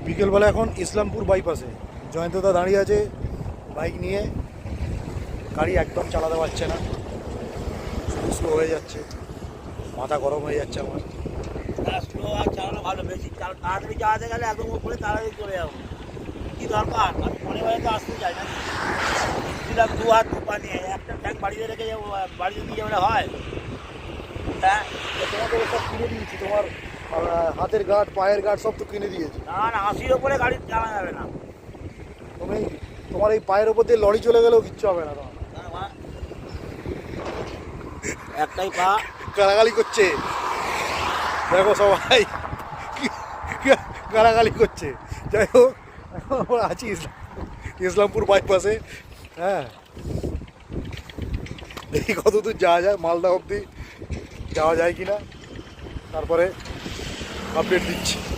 বিকেলবেলা এখন ইসলামপুর বাইপাসে জয়ন্তদা দাঁড়িয়ে আছে বাইক নিয়ে। গাড়ি একদম চালাতে পারছে না, শুধু স্লো হয়ে যাচ্ছে, মাথা গরম হয়ে যাচ্ছে আমার। স্লো আর চালানো ভালো, বেশি তাড়াতাড়ি চালাতে গেলে একদম উপরে তাড়াতাড়ি চলে যাবো। কী দরকার, আমি মনে মনে তো আসতে চাই না। দিলাম দু হাত পা নিয়ে একটা ট্যাঙ্ক বাড়িতে রেখে যাবো, বাড়িতে নিয়ে যাবে হয়। হ্যাঁ, তোমাকে সব কিনে দিয়েছি, তোমার হাতের গার্ড পায়ের গার্ড সব তো কিনে দিয়েছি। না না, 80-র ওপরে গাড়ি চালানো যাবে না। তুমি তোমার এই পায়ের ওপর দিয়ে লরি চলে গেলেও কিচ্ছু হবে না তোমার। একটাই পা গালাগালি করছে, দেখো সবাই গালাগালি করছে। যাই হোক, এখন আমরা আছি ইসলামপুর বাইপাসে। হ্যাঁ, দেখি কত দূর যাওয়া যায়, মালদা অবধি যাওয়া যায় কিনা, তারপরে আপডেট দিচ্ছি।